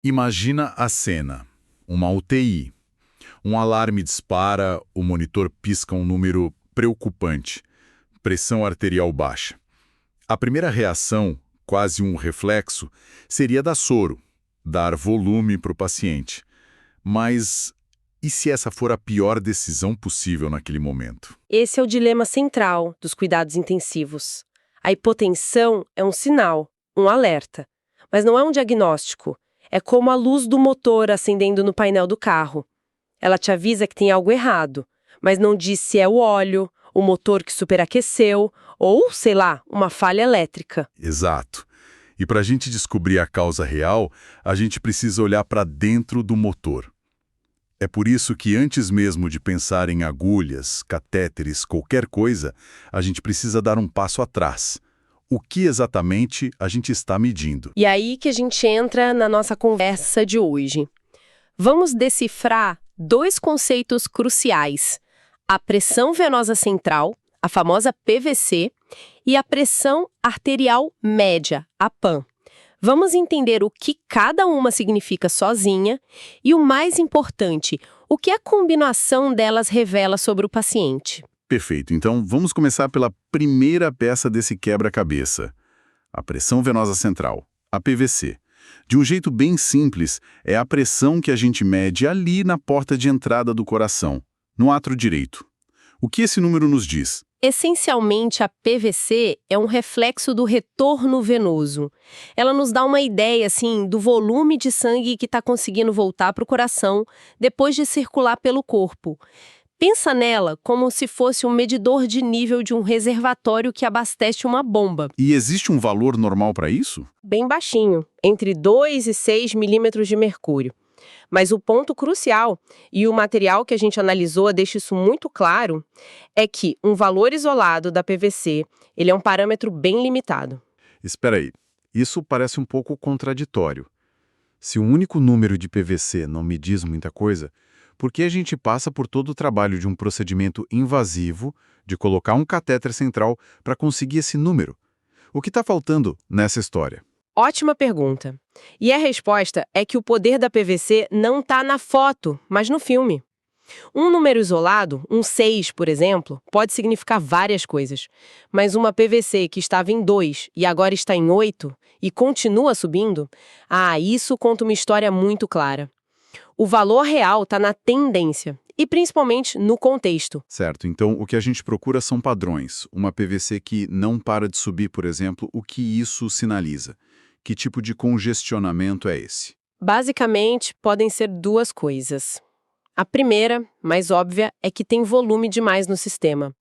Imagina a cena. Uma UTI. Um alarme dispara, o monitor pisca um número preocupante. Pressão arterial baixa. A primeira reação, quase um reflexo, seria dar soro, dar volume para o paciente. Mas e se essa for a pior decisão possível naquele momento? Esse é o dilema central dos cuidados intensivos. A hipotensão é um sinal, um alerta, mas não é um diagnóstico. É como a luz do motor acendendo no painel do carro. Ela te avisa que tem algo errado, mas não diz se é o óleo, o motor que superaqueceu ou, sei lá, uma falha elétrica. Exato. E para a gente descobrir a causa real, a gente precisa olhar para dentro do motor. É por isso que antes mesmo de pensar em agulhas, catéteres, qualquer coisa, a gente precisa dar um passo atrás. O que exatamente a gente está medindo? E aí que a gente entra na nossa conversa de hoje. Vamos decifrar dois conceitos cruciais: a pressão venosa central, a famosa PVC, e a pressão arterial média, a PAN. Vamos entender o que cada uma significa sozinha e, o mais importante, o que a combinação delas revela sobre o paciente. Perfeito. Então, vamos começar pela primeira peça desse quebra-cabeça. A pressão venosa central, a PVC. De um jeito bem simples, é a pressão que a gente mede ali na porta de entrada do coração, no átrio direito. O que esse número nos diz? Essencialmente, a PVC é um reflexo do retorno venoso. Ela nos dá uma ideia, assim, do volume de sangue que está conseguindo voltar para o coração depois de circular pelo corpo. Pensa nela como se fosse um medidor de nível de um reservatório que abastece uma bomba. E existe um valor normal para isso? Bem baixinho, entre 2 e 6 milímetros de mercúrio. Mas o ponto crucial, e o material que a gente analisou deixa isso muito claro, é que um valor isolado da PVC, ele é um parâmetro bem limitado. Espera aí, isso parece um pouco contraditório. Se o único número de PVC não me diz muita coisa, por que a gente passa por todo o trabalho de um procedimento invasivo, de colocar um catéter central para conseguir esse número? O que está faltando nessa história? Ótima pergunta. E a resposta é que o poder da PVC não está na foto, mas no filme. Um número isolado, um 6, por exemplo, pode significar várias coisas. Mas uma PVC que estava em 2 e agora está em 8 e continua subindo, isso conta uma história muito clara. O valor real está na tendência e principalmente no contexto. Certo, então o que a gente procura são padrões. Uma PVC que não para de subir, por exemplo, o que isso sinaliza? Que tipo de congestionamento é esse? Basicamente, podem ser duas coisas. A primeira, mais óbvia, é que tem volume demais no sistema.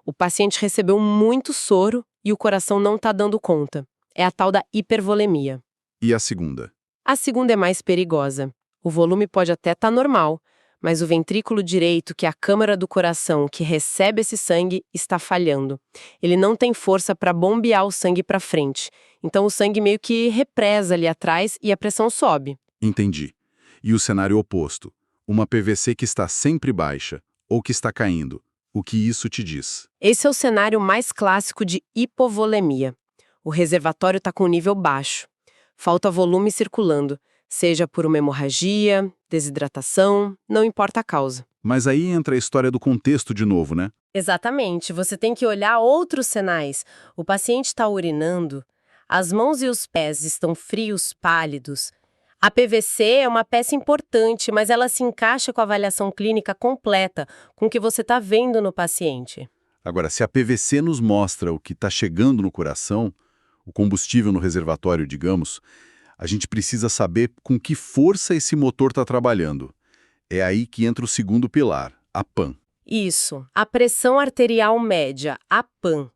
O paciente recebeu muito soro e o coração não está dando conta. É a tal da hipervolemia. E a segunda? A segunda é mais perigosa. O volume pode até estar normal, mas o ventrículo direito, que é a câmara do coração que recebe esse sangue, está falhando. Ele não tem força para bombear o sangue para frente. Então o sangue meio que represa ali atrás e a pressão sobe. Entendi. E o cenário oposto? Uma PVC que está sempre baixa ou que está caindo. O que isso te diz? Esse é o cenário mais clássico de hipovolemia. O reservatório está com nível baixo. Falta volume circulando, seja por uma hemorragia, desidratação, não importa a causa. Mas aí entra a história do contexto de novo, né? Exatamente, você tem que olhar outros sinais. O paciente está urinando, as mãos e os pés estão frios, pálidos. A PVC é uma peça importante, mas ela se encaixa com a avaliação clínica completa, com o que você está vendo no paciente. Agora, se a PVC nos mostra o que está chegando no coração, o combustível no reservatório, digamos, a gente precisa saber com que força esse motor está trabalhando. É aí que entra o segundo pilar, a PAN. Isso, a pressão arterial média, a PAN.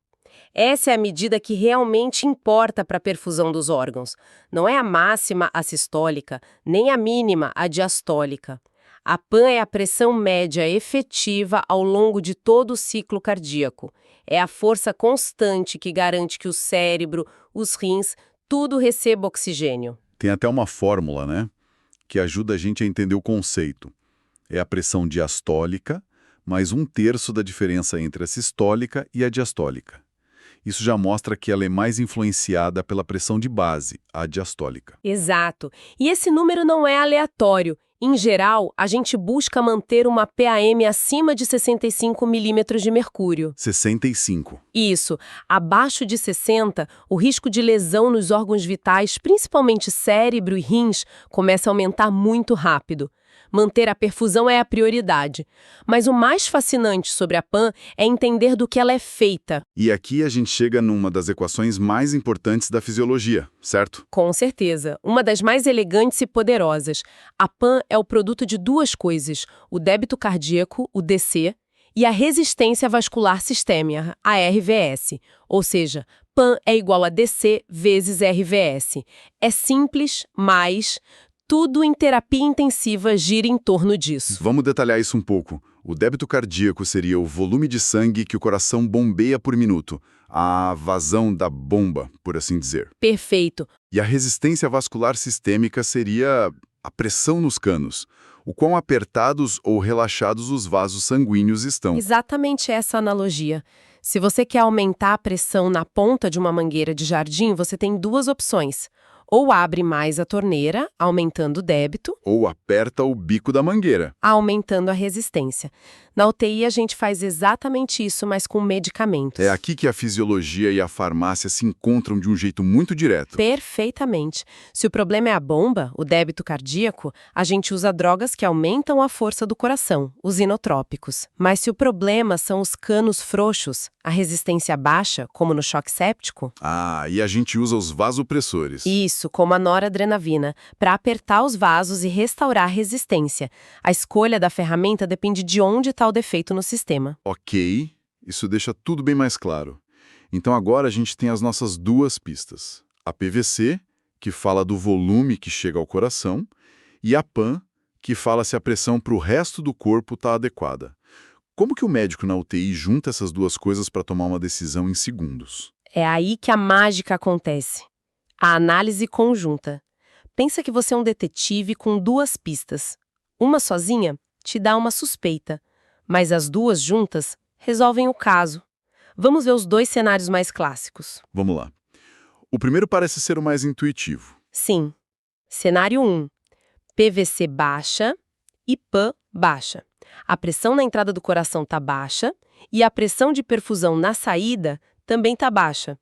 Essa é a medida que realmente importa para a perfusão dos órgãos. Não é a máxima, a sistólica, nem a mínima, a diastólica. A PAN é a pressão média efetiva ao longo de todo o ciclo cardíaco. É a força constante que garante que o cérebro, os rins, tudo receba oxigênio. Tem até uma fórmula, né? Que ajuda a gente a entender o conceito. É a pressão diastólica, mais 1/3 da diferença entre a sistólica e a diastólica. Isso já mostra que ela é mais influenciada pela pressão de base, a diastólica. Exato. E esse número não é aleatório. Em geral, a gente busca manter uma PAM acima de 65 milímetros de mercúrio. 65. Isso. Abaixo de 60, o risco de lesão nos órgãos vitais, principalmente cérebro e rins, começa a aumentar muito rápido. Manter a perfusão é a prioridade. Mas o mais fascinante sobre a PAN é entender do que ela é feita. E aqui a gente chega numa das equações mais importantes da fisiologia, certo? Com certeza. Uma das mais elegantes e poderosas. A PAN é o produto de duas coisas, o débito cardíaco, o DC, e a resistência vascular sistêmica, a RVS. Ou seja, PAN é igual a DC vezes RVS. É simples, mas tudo em terapia intensiva gira em torno disso. Vamos detalhar isso um pouco. O débito cardíaco seria o volume de sangue que o coração bombeia por minuto, a vazão da bomba, por assim dizer. Perfeito. E a resistência vascular sistêmica seria a pressão nos canos, o quão apertados ou relaxados os vasos sanguíneos estão. Exatamente essa analogia. Se você quer aumentar a pressão na ponta de uma mangueira de jardim, você tem duas opções. Ou abre mais a torneira, aumentando o débito, Ou aperta o bico da mangueira. aumentando a resistência. Na UTI, a gente faz exatamente isso, mas com medicamentos. É aqui que a fisiologia e a farmácia se encontram de um jeito muito direto. Perfeitamente. Se o problema é a bomba, o débito cardíaco, a gente usa drogas que aumentam a força do coração, os inotrópicos. Mas se o problema são os canos frouxos, a resistência baixa, como no choque séptico, E a gente usa os vasopressores. isso, como a noradrenavina, para apertar os vasos e restaurar a resistência. A escolha da ferramenta depende de onde está o defeito no sistema. Ok, isso deixa tudo bem mais claro. Então agora a gente tem as nossas duas pistas. A PVC, que fala do volume que chega ao coração, e a PAN, que fala se a pressão para o resto do corpo está adequada. Como que o médico na UTI junta essas duas coisas para tomar uma decisão em segundos? É aí que a mágica acontece. A análise conjunta. Pensa que você é um detetive com duas pistas. Uma sozinha te dá uma suspeita, mas as duas juntas resolvem o caso. Vamos ver os dois cenários mais clássicos. Vamos lá. O primeiro parece ser o mais intuitivo. Sim. Cenário 1. PVC baixa e PAN baixa. A pressão na entrada do coração está baixa e a pressão de perfusão na saída também está baixa.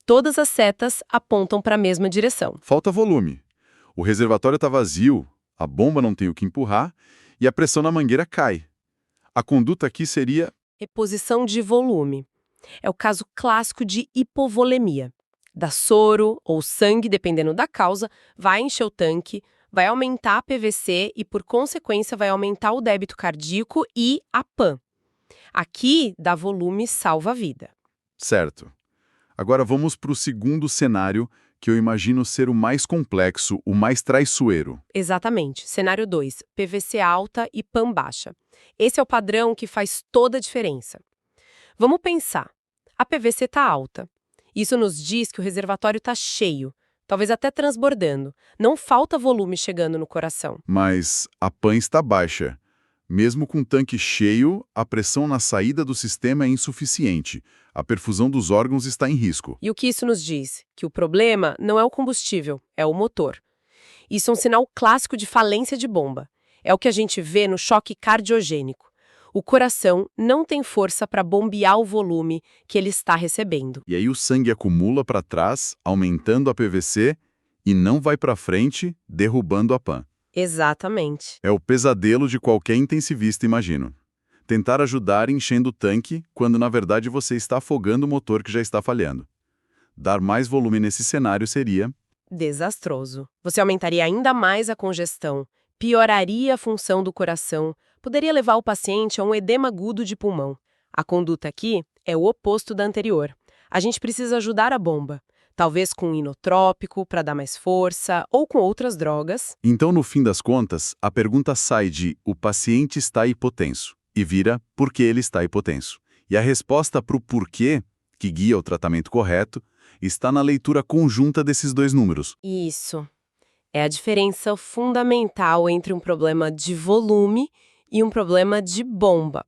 Todas as setas apontam para a mesma direção. Falta volume. O reservatório está vazio, a bomba não tem o que empurrar e a pressão na mangueira cai. A conduta aqui seria... Reposição de volume. É o caso clássico de hipovolemia. Dá soro ou sangue, dependendo da causa, vai encher o tanque, vai aumentar a PVC e, por consequência, vai aumentar o débito cardíaco e a PAN. Aqui, dá volume salva a vida. Certo. Agora vamos para o segundo cenário, que eu imagino ser o mais complexo, o mais traiçoeiro. Exatamente. Cenário 2. PVC alta e PAN baixa. Esse é o padrão que faz toda a diferença. Vamos pensar. A PVC está alta. Isso nos diz que o reservatório está cheio, talvez até transbordando. Não falta volume chegando no coração. Mas a PAN está baixa. Mesmo com o tanque cheio, a pressão na saída do sistema é insuficiente. A perfusão dos órgãos está em risco. E o que isso nos diz? Que o problema não é o combustível, é o motor. Isso é um sinal clássico de falência de bomba. É o que a gente vê no choque cardiogênico. O coração não tem força para bombear o volume que ele está recebendo. E aí o sangue acumula para trás, aumentando a PVC, e não vai para frente, derrubando a PAN. Exatamente. É o pesadelo de qualquer intensivista, imagino. Tentar ajudar enchendo o tanque, quando na verdade você está afogando o motor que já está falhando. Dar mais volume nesse cenário seria... desastroso. Você aumentaria ainda mais a congestão, pioraria a função do coração, poderia levar o paciente a um edema agudo de pulmão. A conduta aqui é o oposto da anterior. A gente precisa ajudar a bomba, talvez com um inotrópico para dar mais força ou com outras drogas. Então, no fim das contas, a pergunta sai de o paciente está hipotenso e vira por que ele está hipotenso. E a resposta para o porquê, que guia o tratamento correto, está na leitura conjunta desses dois números. Isso. É a diferença fundamental entre um problema de volume e um problema de bomba.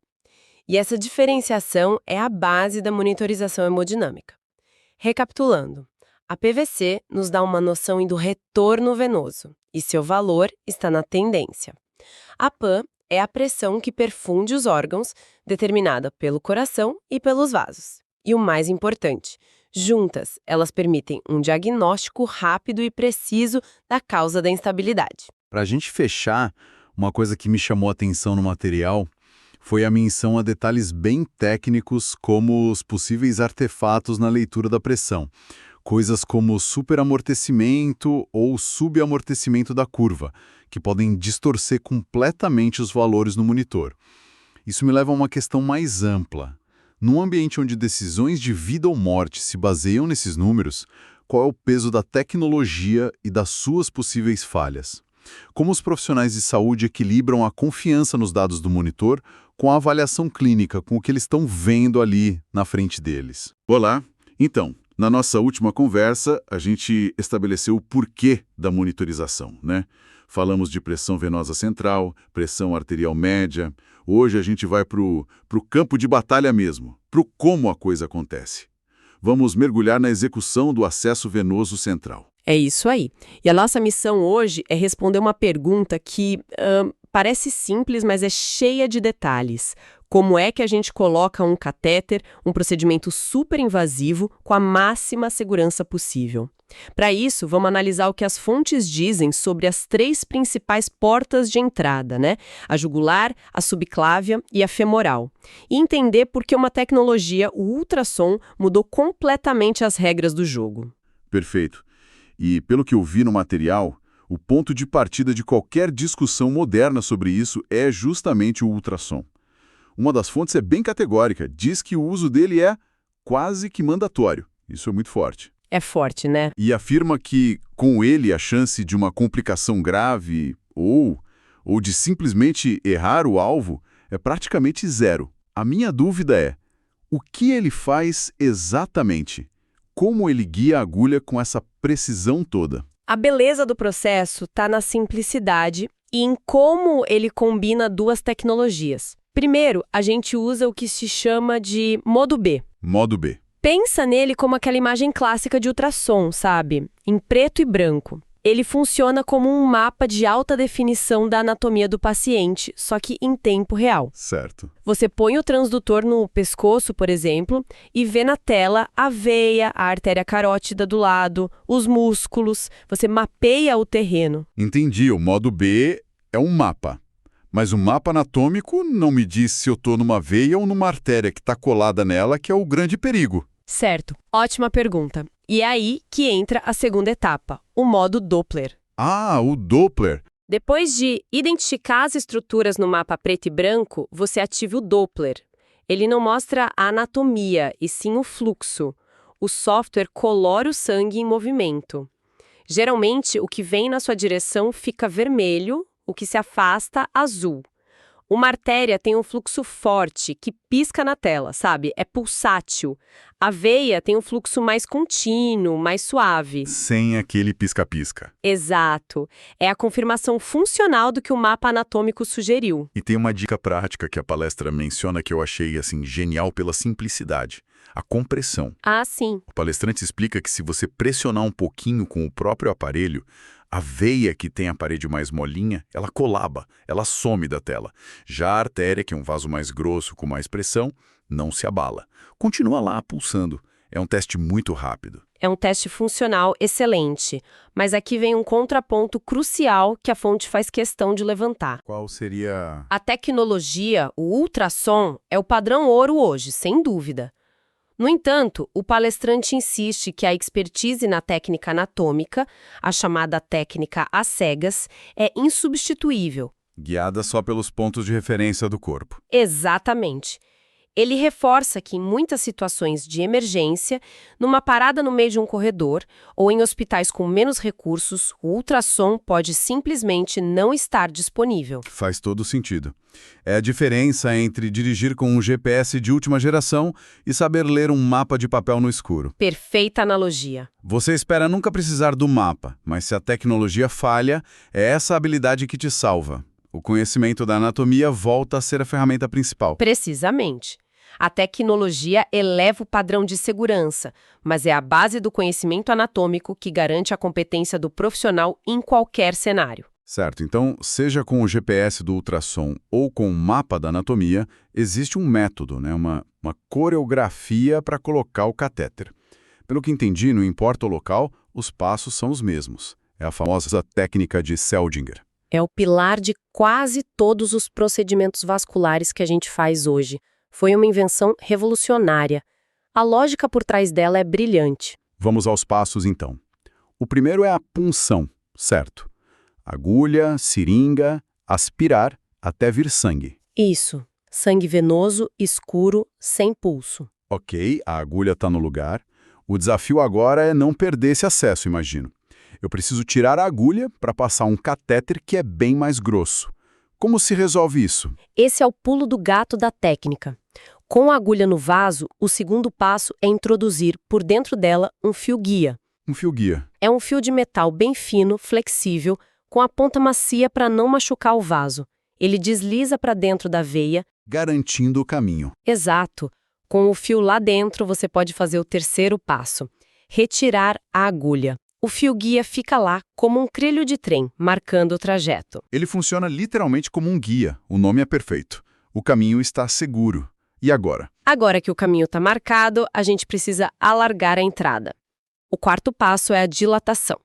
E essa diferenciação é a base da monitorização hemodinâmica. Recapitulando, a PVC nos dá uma noção do retorno venoso, e seu valor está na tendência. A PAN é a pressão que perfunde os órgãos, determinada pelo coração e pelos vasos. E o mais importante, juntas, elas permitem um diagnóstico rápido e preciso da causa da instabilidade. Para a gente fechar, uma coisa que me chamou a atenção no material foi a menção a detalhes bem técnicos como os possíveis artefatos na leitura da pressão. Coisas como superamortecimento ou subamortecimento da curva, que podem distorcer completamente os valores no monitor. Isso me leva a uma questão mais ampla. Num ambiente onde decisões de vida ou morte se baseiam nesses números, qual é o peso da tecnologia e das suas possíveis falhas? Como os profissionais de saúde equilibram a confiança nos dados do monitor com a avaliação clínica, com o que eles estão vendo ali na frente deles? Olá! Então, na nossa última conversa, a gente estabeleceu o porquê da monitorização, né? Falamos de pressão venosa central, pressão arterial média. Hoje a gente vai para o campo de batalha mesmo, para o como a coisa acontece. Vamos mergulhar na execução do acesso venoso central. É isso aí. E a nossa missão hoje é responder uma pergunta que parece simples, mas é cheia de detalhes. Como é que a gente coloca um catéter, um procedimento super invasivo, com a máxima segurança possível? Para isso, vamos analisar o que as fontes dizem sobre as 3 principais portas de entrada, né? A jugular, a subclávia e a femoral. E entender por que uma tecnologia, o ultrassom, mudou completamente as regras do jogo. Perfeito. E, pelo que eu vi no material, o ponto de partida de qualquer discussão moderna sobre isso é justamente o ultrassom. Uma das fontes é bem categórica, diz que o uso dele é quase que mandatório. Isso é muito forte. É forte, né? E afirma que, com ele, a chance de uma complicação grave ou de simplesmente errar o alvo é praticamente zero. A minha dúvida é, o que ele faz exatamente? Como ele guia a agulha com essa precisão toda? A beleza do processo está na simplicidade e em como ele combina 2 tecnologias. Primeiro, a gente usa o que se chama de modo B. Modo B. Pensa nele como aquela imagem clássica de ultrassom, sabe? Em preto e branco. Ele funciona como um mapa de alta definição da anatomia do paciente, só que em tempo real. Certo. Você põe o transdutor no pescoço, por exemplo, e vê na tela a veia, a artéria carótida do lado, os músculos. Você mapeia o terreno. Entendi, o modo B é um mapa. Mas o mapa anatômico não me diz se eu estou numa veia ou numa artéria que está colada nela, que é o grande perigo. Certo. Ótima pergunta. E é aí que entra a segunda etapa, o modo Doppler. Ah, o Doppler. Depois de identificar as estruturas no mapa preto e branco, você ativa o Doppler. Ele não mostra a anatomia, e sim o fluxo. O software colore o sangue em movimento. Geralmente, o que vem na sua direção fica vermelho, o que se afasta, azul. Uma artéria tem um fluxo forte, que pisca na tela, sabe? É pulsátil. A veia tem um fluxo mais contínuo, mais suave. Sem aquele pisca-pisca. Exato. É a confirmação funcional do que o mapa anatômico sugeriu. E tem uma dica prática que a palestra menciona que eu achei assim genial pela simplicidade. A compressão. Ah, sim. O palestrante explica que se você pressionar um pouquinho com o próprio aparelho, a veia que tem a parede mais molinha, ela colaba, ela some da tela. Já a artéria, que é um vaso mais grosso com mais pressão, não se abala. Continua lá pulsando. É um teste muito rápido. É um teste funcional excelente. Mas aqui vem um contraponto crucial que a fonte faz questão de levantar. Qual seria? A tecnologia, o ultrassom, é o padrão ouro hoje, sem dúvida. No entanto, o palestrante insiste que a expertise na técnica anatômica, a chamada técnica às cegas, é insubstituível. Guiada só pelos pontos de referência do corpo. Exatamente. Ele reforça que em muitas situações de emergência, numa parada no meio de um corredor ou em hospitais com menos recursos, o ultrassom pode simplesmente não estar disponível. Faz todo sentido. É a diferença entre dirigir com um GPS de última geração e saber ler um mapa de papel no escuro. Perfeita analogia. Você espera nunca precisar do mapa, mas se a tecnologia falha, é essa habilidade que te salva. O conhecimento da anatomia volta a ser a ferramenta principal. Precisamente. A tecnologia eleva o padrão de segurança, mas é a base do conhecimento anatômico que garante a competência do profissional em qualquer cenário. Certo, então, seja com o GPS do ultrassom ou com o mapa da anatomia, existe um método, né? Uma coreografia para colocar o catéter. Pelo que entendi, não importa o local, os passos são os mesmos. É a famosa técnica de Seldinger. É o pilar de quase todos os procedimentos vasculares que a gente faz hoje. Foi uma invenção revolucionária. A lógica por trás dela é brilhante. Vamos aos passos, então. O primeiro é a punção, certo? Agulha, seringa, aspirar até vir sangue. Isso. Sangue venoso, escuro, sem pulso. Ok, a agulha está no lugar. O desafio agora é não perder esse acesso, imagino. Eu preciso tirar a agulha para passar um catéter que é bem mais grosso. Como se resolve isso? Esse é o pulo do gato da técnica. Com a agulha no vaso, o segundo passo é introduzir, por dentro dela, um fio guia. Um fio guia. É um fio de metal bem fino, flexível, com a ponta macia para não machucar o vaso. Ele desliza para dentro da veia. Garantindo o caminho. Exato. Com o fio lá dentro, você pode fazer o terceiro passo: retirar a agulha. O fio guia fica lá como um trilho de trem, marcando o trajeto. Ele funciona literalmente como um guia. O nome é perfeito. O caminho está seguro. E agora? Agora que o caminho está marcado, a gente precisa alargar a entrada. O quarto passo é a dilatação.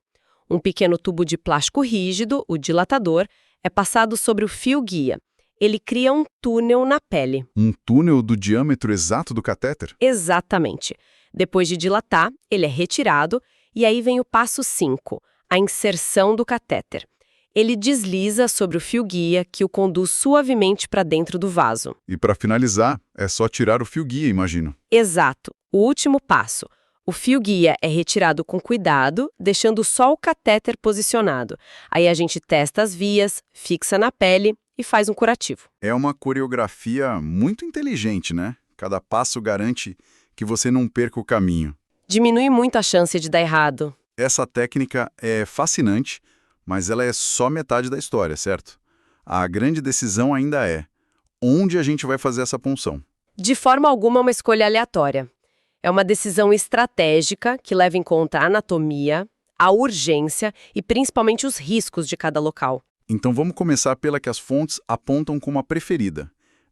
Um pequeno tubo de plástico rígido, o dilatador, é passado sobre o fio guia. Ele cria um túnel na pele. Um túnel do diâmetro exato do catéter? Exatamente. Depois de dilatar, ele é retirado e aí vem o passo 5, a inserção do catéter. Ele desliza sobre o fio guia que o conduz suavemente para dentro do vaso. E para finalizar, é só tirar o fio guia, imagino. Exato. O último passo. O fio guia é retirado com cuidado, deixando só o catéter posicionado. Aí a gente testa as vias, fixa na pele e faz um curativo. É uma coreografia muito inteligente, né? Cada passo garante que você não perca o caminho. Diminui muito a chance de dar errado. Essa técnica é fascinante, mas ela é só metade da história, certo? A grande decisão ainda é: onde a gente vai fazer essa punção? De forma alguma, uma escolha aleatória. É uma decisão estratégica que leva em conta a anatomia, a urgência e principalmente os riscos de cada local. Então vamos começar pela que as fontes apontam como a preferida,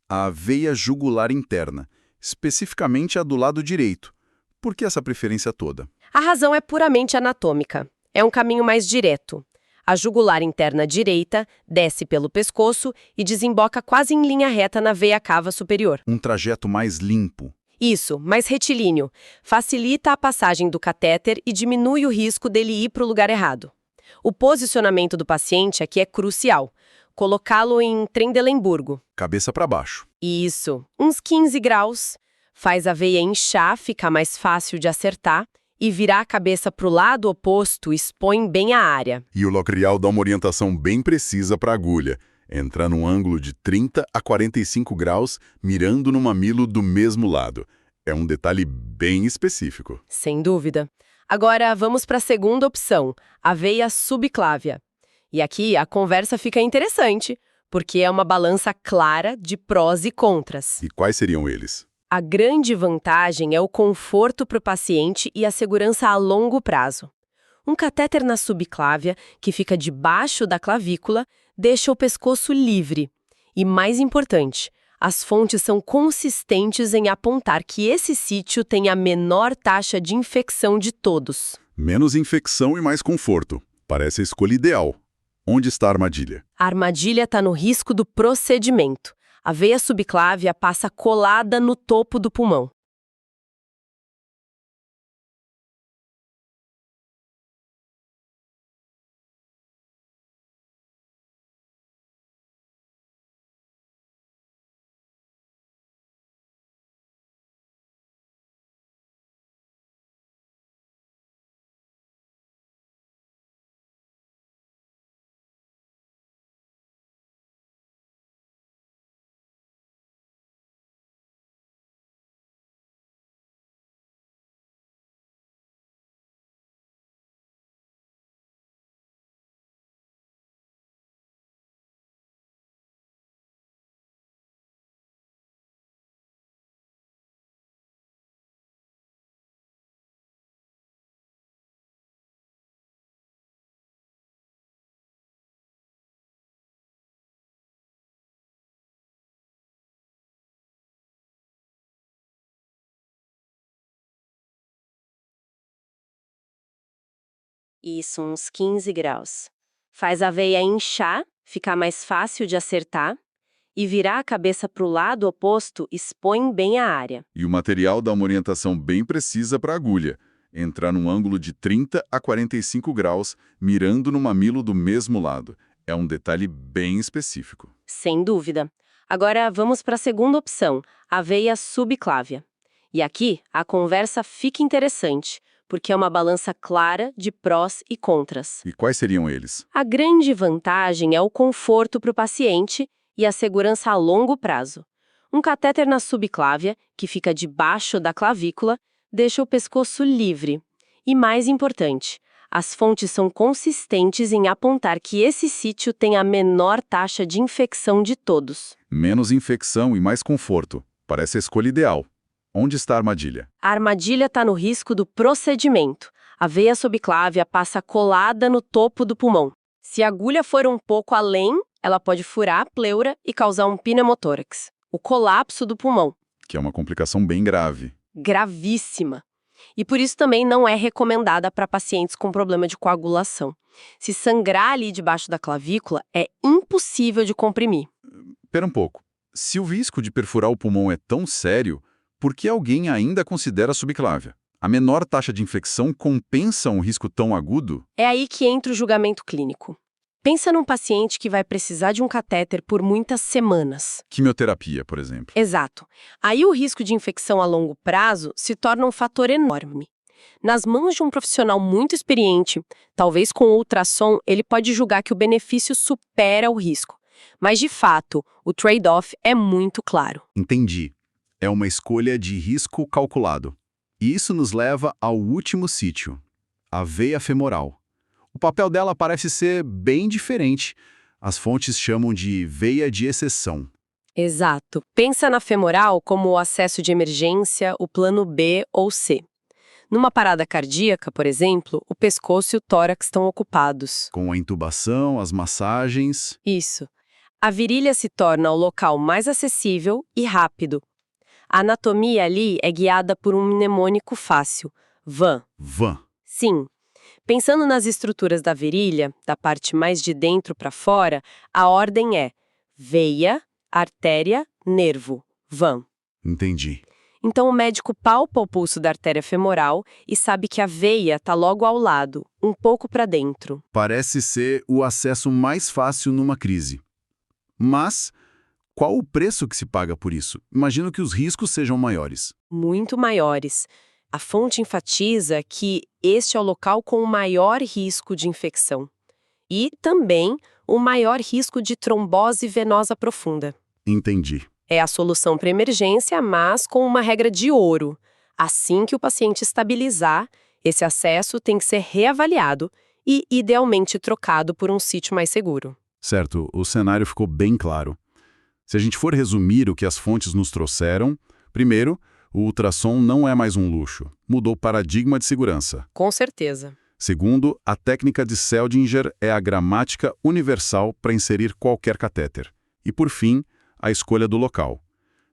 a veia jugular interna, especificamente a do lado direito. Por que essa preferência toda? A razão é puramente anatômica. É um caminho mais direto. A jugular interna direita desce pelo pescoço e desemboca quase em linha reta na veia cava superior. Um trajeto mais limpo. Isso, mais retilíneo. Facilita a passagem do catéter e diminui o risco dele ir para o lugar errado. O posicionamento do paciente aqui é crucial. Colocá-lo em Trendelenburgo. Cabeça para baixo. Isso, uns 15 graus. Faz a veia inchar, fica mais fácil de acertar. E virar a cabeça para o lado oposto expõe bem a área. E o locrial dá uma orientação bem precisa para a agulha. Entra num ângulo de 30 a 45 graus, mirando no mamilo do mesmo lado. É um detalhe bem específico. Sem dúvida. Agora vamos para a segunda opção, a veia subclávia. E aqui a conversa fica interessante, porque é uma balança clara de prós e contras. E quais seriam eles? A grande vantagem é o conforto para o paciente e a segurança a longo prazo. Um catéter na subclávia, que fica debaixo da clavícula, deixa o pescoço livre. E mais importante, as fontes são consistentes em apontar que esse sítio tem a menor taxa de infecção de todos. Menos infecção e mais conforto. Parece a escolha ideal. Onde está a armadilha? A armadilha está no risco do procedimento. A veia subclávia passa colada no topo do pulmão. Isso, uns 15 graus. Faz a veia inchar, ficar mais fácil de acertar, e virar a cabeça para o lado oposto expõe bem a área. E o material dá uma orientação bem precisa para a agulha, entrar num ângulo de 30 a 45 graus, mirando no mamilo do mesmo lado. É um detalhe bem específico. Sem dúvida. Agora vamos para a segunda opção, a veia subclávia. E aqui a conversa fica interessante, porque é uma balança clara de prós e contras. E quais seriam eles? A grande vantagem é o conforto para o paciente e a segurança a longo prazo. Um catéter na subclávia, que fica debaixo da clavícula, deixa o pescoço livre. E mais importante, as fontes são consistentes em apontar que esse sítio tem a menor taxa de infecção de todos. Menos infecção e mais conforto. Parece a escolha ideal. Onde está a armadilha? A armadilha está no risco do procedimento. A veia subclávia passa colada no topo do pulmão. Se a agulha for um pouco além, ela pode furar a pleura e causar um pneumotórax, o colapso do pulmão. Que é uma complicação bem grave. Gravíssima. E por isso também não é recomendada para pacientes com problema de coagulação. Se sangrar ali debaixo da clavícula, é impossível de comprimir. Espera um pouco. Se o risco de perfurar o pulmão é tão sério, por que alguém ainda considera a subclávia? A menor taxa de infecção compensa um risco tão agudo? É aí que entra o julgamento clínico. Pensa num paciente que vai precisar de um catéter por muitas semanas. Quimioterapia, por exemplo. Exato. Aí o risco de infecção a longo prazo se torna um fator enorme. Nas mãos de um profissional muito experiente, talvez com ultrassom, ele pode julgar que o benefício supera o risco. Mas, de fato, o trade-off é muito claro. Entendi. É uma escolha de risco calculado. E isso nos leva ao último sítio, a veia femoral. O papel dela parece ser bem diferente. As fontes chamam de veia de exceção. Exato. Pensa na femoral como o acesso de emergência, o plano B ou C. Numa parada cardíaca, por exemplo, o pescoço e o tórax estão ocupados. Com a intubação, as massagens... Isso. A virilha se torna o local mais acessível e rápido. A anatomia ali é guiada por um mnemônico fácil, VAN. VAN. Sim. Pensando nas estruturas da virilha, da parte mais de dentro para fora, a ordem é veia, artéria, nervo, VAN. Entendi. Então o médico palpa o pulso da artéria femoral e sabe que a veia está logo ao lado, um pouco para dentro. Parece ser o acesso mais fácil numa crise. Mas qual o preço que se paga por isso? Imagino que os riscos sejam maiores. Muito maiores. A fonte enfatiza que este é o local com o maior risco de infecção. E também o maior risco de trombose venosa profunda. Entendi. É a solução para emergência, mas com uma regra de ouro. Assim que o paciente estabilizar, esse acesso tem que ser reavaliado e, idealmente, trocado por um sítio mais seguro. Certo, o cenário ficou bem claro. Se a gente for resumir o que as fontes nos trouxeram, primeiro, o ultrassom não é mais um luxo. Mudou o paradigma de segurança. Com certeza. Segundo, a técnica de Seldinger é a gramática universal para inserir qualquer catéter. E, por fim, a escolha do local.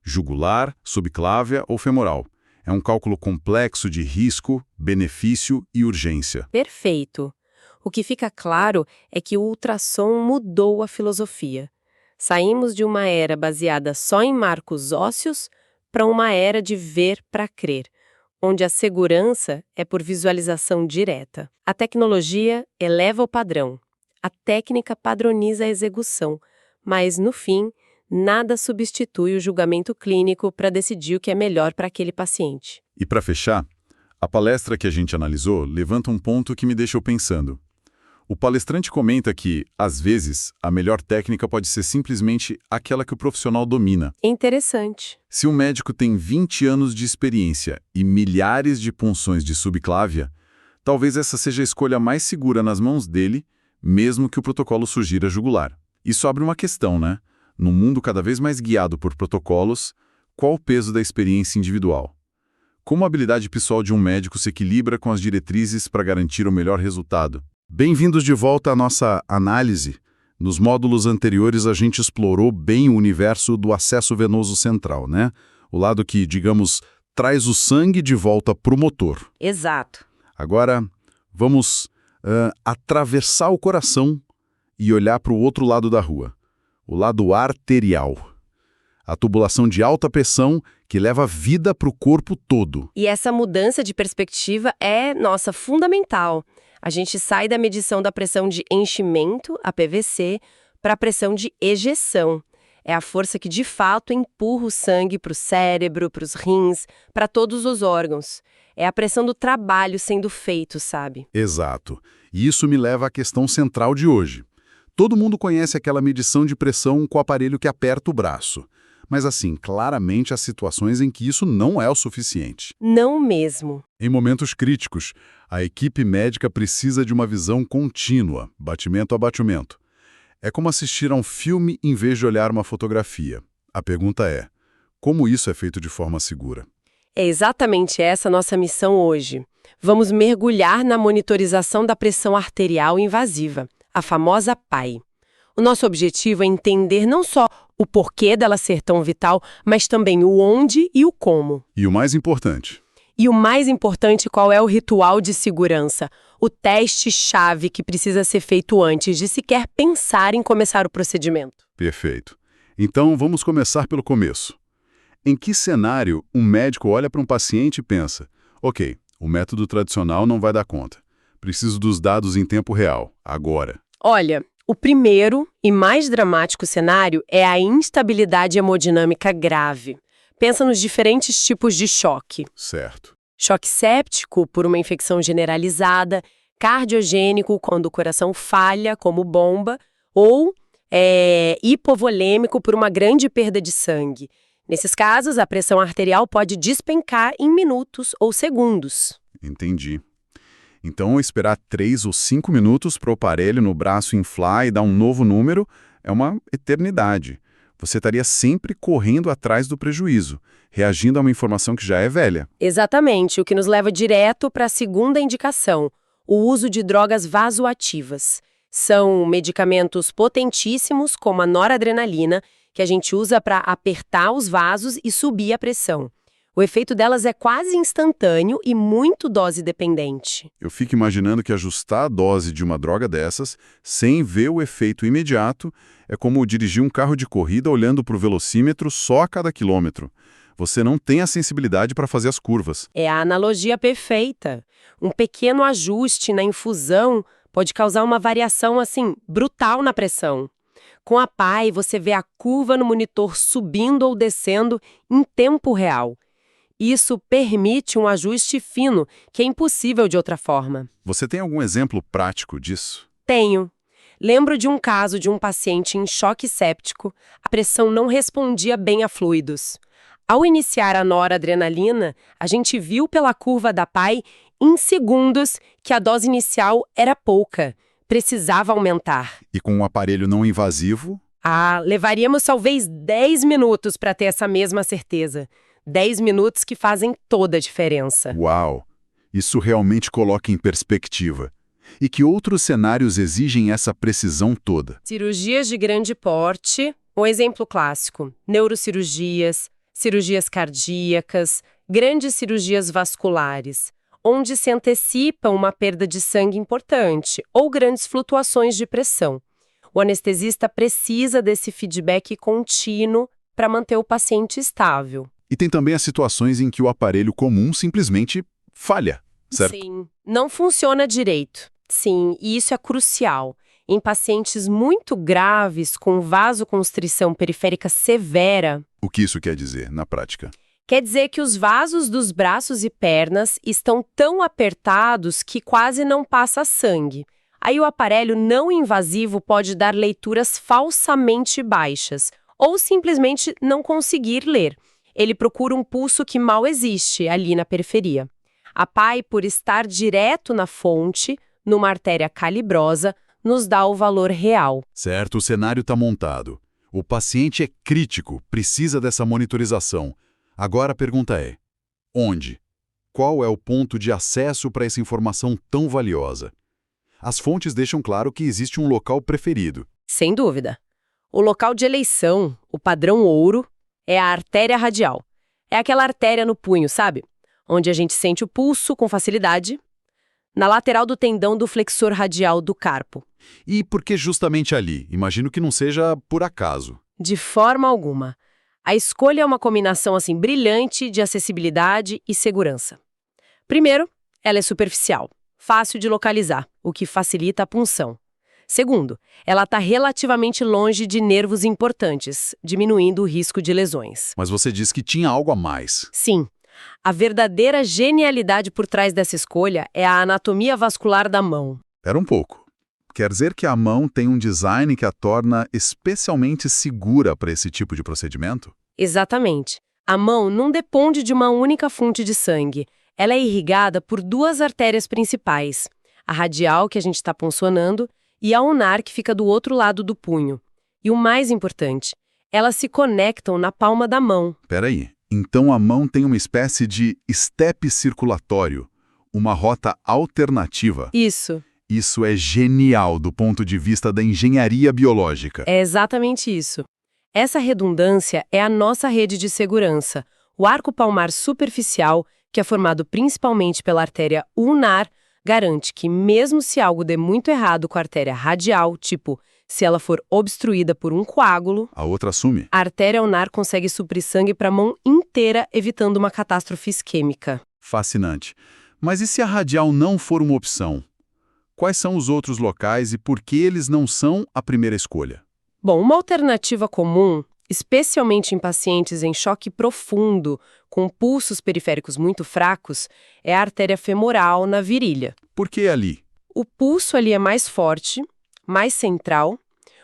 Jugular, subclávia ou femoral. É um cálculo complexo de risco, benefício e urgência. Perfeito. O que fica claro é que o ultrassom mudou a filosofia. Saímos de uma era baseada só em marcos ósseos para uma era de ver para crer, onde a segurança é por visualização direta. A tecnologia eleva o padrão. A técnica padroniza a execução, mas, no fim, nada substitui o julgamento clínico para decidir o que é melhor para aquele paciente. E para fechar, a palestra que a gente analisou levanta um ponto que me deixou pensando. O palestrante comenta que, às vezes, a melhor técnica pode ser simplesmente aquela que o profissional domina. Interessante. Se um médico tem 20 anos de experiência e milhares de punções de subclávia, talvez essa seja a escolha mais segura nas mãos dele, mesmo que o protocolo sugira jugular. Isso abre uma questão, né? Num mundo cada vez mais guiado por protocolos, qual o peso da experiência individual? Como a habilidade pessoal de um médico se equilibra com as diretrizes para garantir o melhor resultado? Bem-vindos de volta à nossa análise. Nos módulos anteriores, a gente explorou bem o universo do acesso venoso central, né? O lado que, digamos, traz o sangue de volta para o motor. Exato. Agora, vamos atravessar o coração e olhar para o outro lado da rua, o lado arterial. A tubulação de alta pressão que leva vida para o corpo todo. E essa mudança de perspectiva é, fundamental. A gente sai da medição da pressão de enchimento, a PVC, para a pressão de ejeção. É a força que, de fato, empurra o sangue para o cérebro, para os rins, para todos os órgãos. É a pressão do trabalho sendo feito, sabe? Exato. E isso me leva à questão central de hoje. Todo mundo conhece aquela medição de pressão com o aparelho que aperta o braço. Mas assim, claramente há situações em que isso não é o suficiente. Não mesmo. Em momentos críticos, a equipe médica precisa de uma visão contínua, batimento a batimento. É como assistir a um filme em vez de olhar uma fotografia. A pergunta é, como isso é feito de forma segura? É exatamente essa a nossa missão hoje. Vamos mergulhar na monitorização da pressão arterial invasiva, a famosa PAI. O nosso objetivo é entender não só o porquê dela ser tão vital, mas também o onde e o como. E o mais importante? E o mais importante, qual é o ritual de segurança? O teste-chave que precisa ser feito antes de sequer pensar em começar o procedimento. Perfeito. Então, vamos começar pelo começo. Em que cenário um médico olha para um paciente e pensa, ok, o método tradicional não vai dar conta. Preciso dos dados em tempo real, agora. Olha, o primeiro e mais dramático cenário é a instabilidade hemodinâmica grave. Pensa nos diferentes tipos de choque. Certo. Choque séptico por uma infecção generalizada, cardiogênico quando o coração falha, como bomba, ou hipovolêmico por uma grande perda de sangue. Nesses casos, a pressão arterial pode despencar em minutos ou segundos. Entendi. Então, esperar 3 ou 5 minutos para o aparelho no braço inflar e dar um novo número é uma eternidade. Você estaria sempre correndo atrás do prejuízo, reagindo a uma informação que já é velha. Exatamente, o que nos leva direto para a segunda indicação, o uso de drogas vasoativas. São medicamentos potentíssimos, como a noradrenalina, que a gente usa para apertar os vasos e subir a pressão. O efeito delas é quase instantâneo e muito dose-dependente. Eu fico imaginando que ajustar a dose de uma droga dessas, sem ver o efeito imediato, é como dirigir um carro de corrida olhando para o velocímetro só a cada quilômetro. Você não tem a sensibilidade para fazer as curvas. É a analogia perfeita. Um pequeno ajuste na infusão pode causar uma variação, brutal na pressão. Com a PAI, você vê a curva no monitor subindo ou descendo em tempo real. Isso permite um ajuste fino, que é impossível de outra forma. Você tem algum exemplo prático disso? Tenho. Lembro de um caso de um paciente em choque séptico, a pressão não respondia bem a fluidos. Ao iniciar a noradrenalina, a gente viu pela curva da PAI, em segundos, que a dose inicial era pouca, precisava aumentar. E com um aparelho não invasivo? Levaríamos talvez 10 minutos para ter essa mesma certeza. 10 minutos que fazem toda a diferença. Uau! Isso realmente coloca em perspectiva. E que outros cenários exigem essa precisão toda? Cirurgias de grande porte, um exemplo clássico. Neurocirurgias, cirurgias cardíacas, grandes cirurgias vasculares, onde se antecipa uma perda de sangue importante ou grandes flutuações de pressão. O anestesista precisa desse feedback contínuo para manter o paciente estável. E tem também as situações em que o aparelho comum simplesmente falha, certo? Sim, não funciona direito. Sim, e isso é crucial. Em pacientes muito graves com vasoconstrição periférica severa. O que isso quer dizer, na prática? Quer dizer que os vasos dos braços e pernas estão tão apertados que quase não passa sangue. Aí o aparelho não invasivo pode dar leituras falsamente baixas, ou simplesmente não conseguir ler. Ele procura um pulso que mal existe ali na periferia. A PAI, por estar direto na fonte, numa artéria calibrosa, nos dá o valor real. Certo, o cenário está montado. O paciente é crítico, precisa dessa monitorização. Agora a pergunta é, onde? Qual é o ponto de acesso para essa informação tão valiosa? As fontes deixam claro que existe um local preferido. Sem dúvida. O local de eleição, o padrão ouro, é a artéria radial. É aquela artéria no punho, sabe? Onde a gente sente o pulso com facilidade. na lateral do tendão do flexor radial do carpo. E por que justamente ali? Imagino que não seja por acaso. De forma alguma. A escolha é uma combinação assim brilhante de acessibilidade e segurança. Primeiro, ela é superficial, fácil de localizar, o que facilita a punção. Segundo, ela está relativamente longe de nervos importantes, diminuindo o risco de lesões. Mas você disse que tinha algo a mais. Sim, a verdadeira genialidade por trás dessa escolha é a anatomia vascular da mão. Espera um pouco. Quer dizer que a mão tem um design que a torna especialmente segura para esse tipo de procedimento? Exatamente. A mão não depende de uma única fonte de sangue. Ela é irrigada por duas artérias principais, a radial, que a gente está puncionando, e a ulnar, que fica do outro lado do punho. E o mais importante, elas se conectam na palma da mão. Peraí, então a mão tem uma espécie de estepe circulatório, uma rota alternativa. Isso. Isso é genial do ponto de vista da engenharia biológica. É exatamente isso. Essa redundância é a nossa rede de segurança. O arco palmar superficial, que é formado principalmente pela artéria ulnar, garante que, mesmo se algo dê muito errado com a artéria radial, tipo, se ela for obstruída por um coágulo, a outra assume. a artéria ulnar consegue suprir sangue para a mão inteira, evitando uma catástrofe isquêmica. Fascinante. Mas e se a radial não for uma opção? Quais são os outros locais e por que eles não são a primeira escolha? Bom, uma alternativa comum, especialmente em pacientes em choque profundo, com pulsos periféricos muito fracos, é a artéria femoral na virilha. Por que ali? O pulso ali é mais forte, mais central.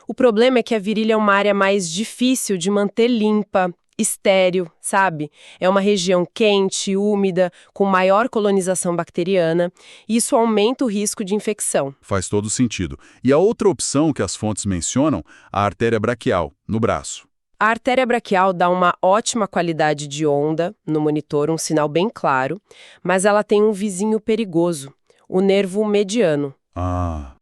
O problema é que a virilha é uma área mais difícil de manter limpa, estéril, sabe? É uma região quente, úmida, com maior colonização bacteriana, e isso aumenta o risco de infecção. Faz todo sentido. E a outra opção que as fontes mencionam, a artéria braquial, no braço. A artéria braquial dá uma ótima qualidade de onda no monitor, um sinal bem claro, mas ela tem um vizinho perigoso, o nervo mediano.